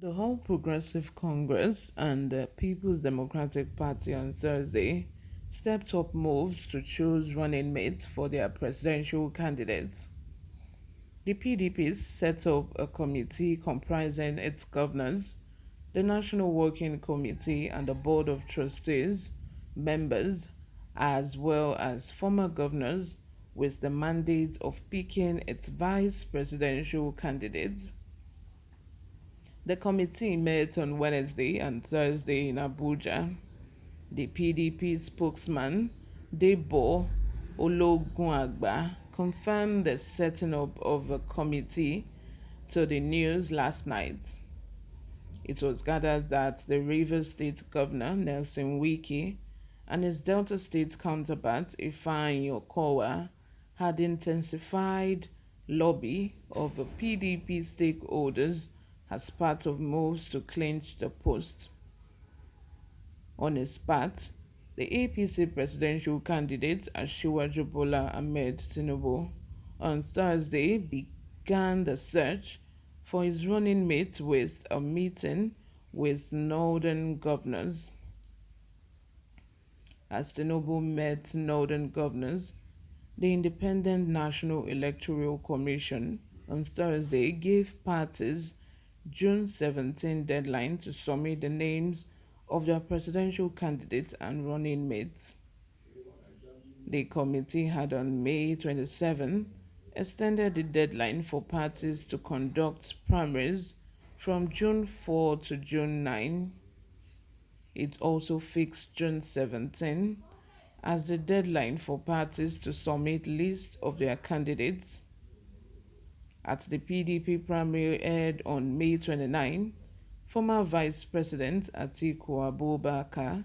The All Progressive Congress and the People's Democratic Party on Thursday stepped up moves to choose running mates for their presidential candidates. The PDP set up a committee comprising its governors, the National Working Committee, and the Board of Trustees members, as well as former governors, with the mandate of picking its vice presidential candidates. The committee met on Wednesday and Thursday in Abuja. The PDP spokesman, Debo Ologunagba, confirmed the setting up of a committee to the news last night. It was gathered that the Rivers State Governor, Nelson Wike, and his Delta State counterpart, Ifeanyi Okowa, had intensified lobby of the PDP stakeholders as part of moves to clinch the post. On his part, the APC presidential candidate Asiwaju Bola Ahmed Tinubu on Thursday began the search for his running mate with a meeting with northern governors. As Tinubu met northern governors, the Independent National Electoral Commission on Thursday gave parties June 17 deadline to submit the names of their presidential candidates and running mates. The committee had on May 27 extended the deadline for parties to conduct primaries from June 4 to June 9. It also fixed June 17 as the deadline for parties to submit lists of their candidates. At the PDP primary held on May 29, former Vice President Atiku Abubakar,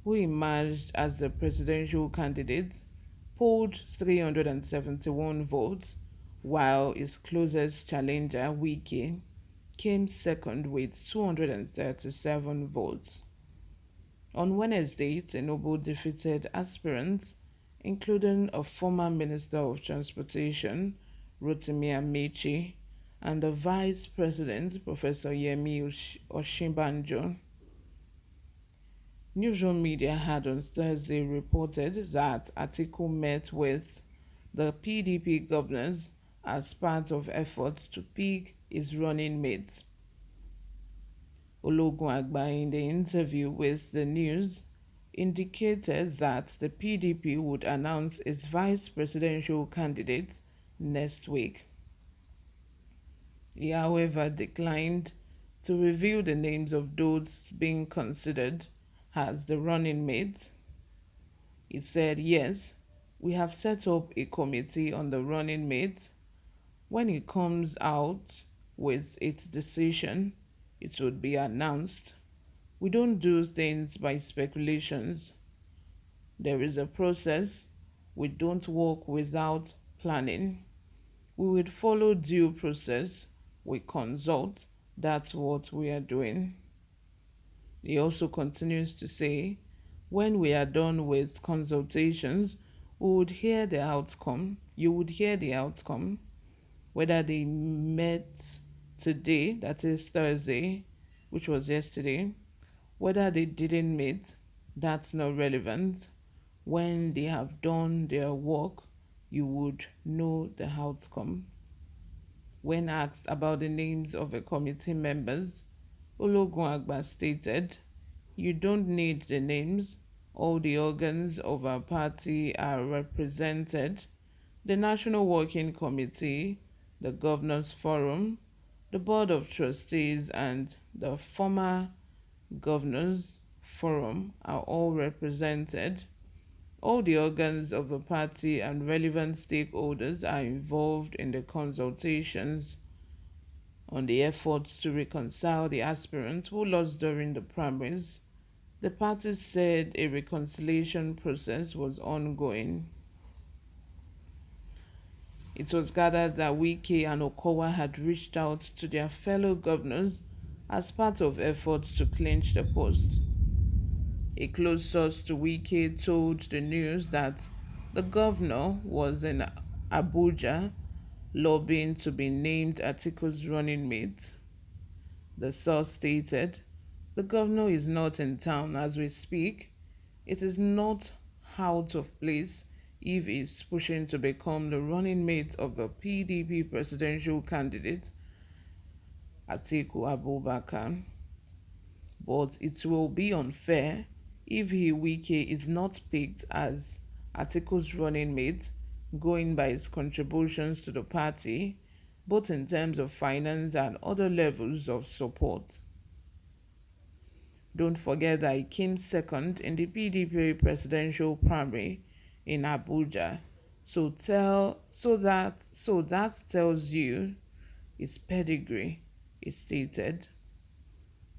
who emerged as the presidential candidate, polled 371 votes, while his closest challenger, Wike, came second with 237 votes. On Wednesday, Tinubu defeated aspirants, including a former Minister of Transportation, Rotimi Amechi, and the Vice President, Professor Yemi Osinbajo. NEWSROOM media had on Thursday reported that Atiku met with the PDP governors as part of efforts to pick his running mates. Ologunagba, in the interview with the news, indicated that the PDP would announce its vice presidential candidate next week. He, however, declined to reveal the names of those being considered as the running mates. He said, "Yes, we have set up a committee on the running mate. When it comes out with its decision, it would be announced. We don't do things by speculations. There is a process. We don't work without planning. We would follow due process. We consult. That's what we are doing." He also continues to say, "When we are done with consultations, we would hear the outcome. You would hear the outcome. Whether they met today, that is Thursday, which was yesterday, whether they didn't meet, that's not relevant. When they have done their work, you would know the outcome." When asked about the names of the committee members, Ologunagba stated, "You don't need the names. All the organs of our party are represented: the National Working Committee, the Governors Forum, the Board of Trustees, and the former Governors Forum are all represented. All the organs of the party and relevant stakeholders are involved in the consultations on the efforts to reconcile the aspirants who lost during the primaries." The party said a reconciliation process was ongoing. It was gathered that Wike and Okowa had reached out to their fellow governors as part of efforts to clinch the post. A close source to Wike told the news that the governor was in Abuja lobbying to be named Atiku's running mate. The source stated, "The governor is not in town as we speak. It is not out of place if he is pushing to become the running mate of the PDP presidential candidate, Atiku Abubakar. But it will be unfair if Wike is not picked as Atiku's running mate, going by his contributions to the party, both in terms of finance and other levels of support. Don't forget that he came second in the PDP presidential primary in Abuja. So that tells you his pedigree," he stated.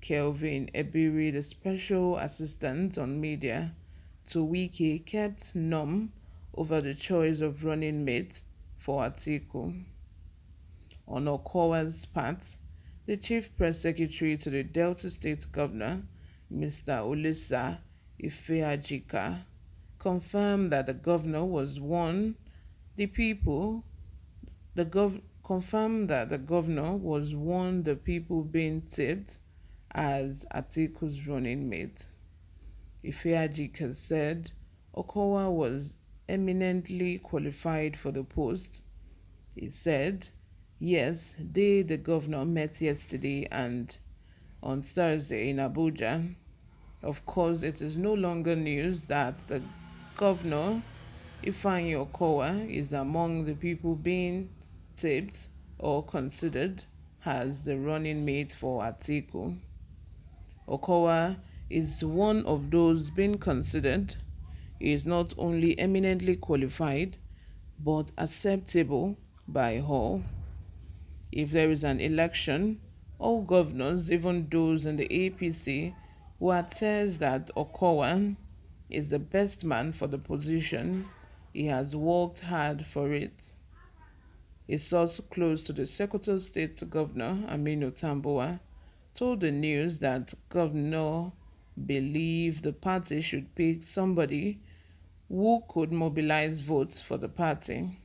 Kelvin Ebiri, the special assistant on media to Wike, kept mum over the choice of running mate for Atiku. On Okowa's part, the chief press secretary to the Delta State Governor, Mr. Olisa Ifeajika, confirmed that the governor was one the people confirmed that the governor was one the people being tipped as Atiku's running mate. Ifeajika said Okowa was eminently qualified for the post. He said, "Yes, the governor met yesterday and on Thursday in Abuja. Of course, it is no longer news that the governor, Ifeanyi Okowa, is among the people being tipped or considered as the running mate for Atiku. Okowa is one of those being considered. He is not only eminently qualified, but acceptable by all. If there is an election, all governors, even those in the APC, will attest that Okowa is the best man for the position. He has worked hard for it." A source close to the Sokoto State Governor, Aminu Tambuwa, told the news that Governor believed the party should pick somebody who could mobilize votes for the party.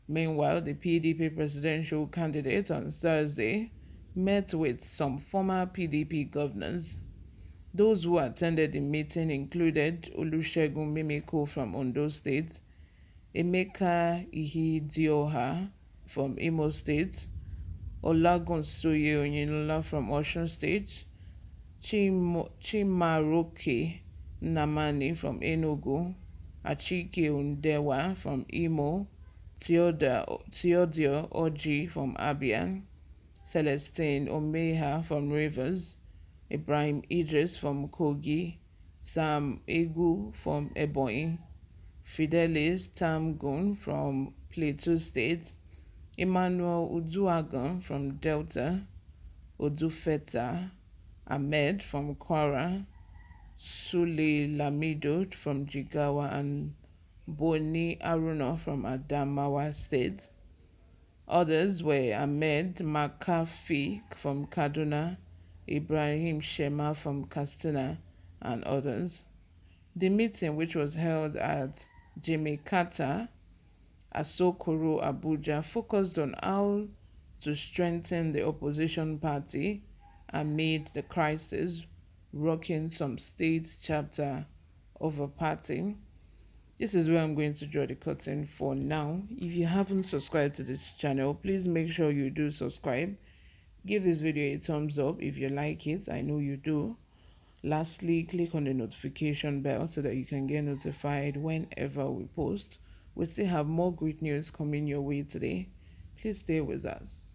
Meanwhile, the PDP presidential candidate on Thursday met with some former PDP governors. Those who attended the meeting included Olusegun Mimiko from Ondo State, Emeka Ihedioha from Imo State, Olagunsoye Oyinlola from Osun State, Chimaroke Nnamani from Enugu, Achike Ndewa from Imo, Theodore Oji from Abia, Celestine Omeha from Rivers, Ibrahim Idris from Kogi, Sam Egu from Ebonyi, Fidelis Tamgun from Plateau State, Emmanuel Uduagan from Delta, Odufeta Ahmed from Kwara, Sule Lamido from Jigawa, and Boni Aruna from Adamawa State. Others were Ahmed Makafi from Kaduna, Ibrahim Shema from Katsina, and others. The meeting, which was held at Jimmy Carter, Asokoro, Abuja, focused on how to strengthen the opposition party amid the crisis rocking some state chapter of a party. This is where I'm going to draw the curtain for now. If you haven't subscribed to this channel, please make sure you do subscribe. Give this video a thumbs up if you like it. I know you do. Lastly, click on the notification bell so that you can get notified whenever we post. We still have more great news coming your way today. Please stay with us.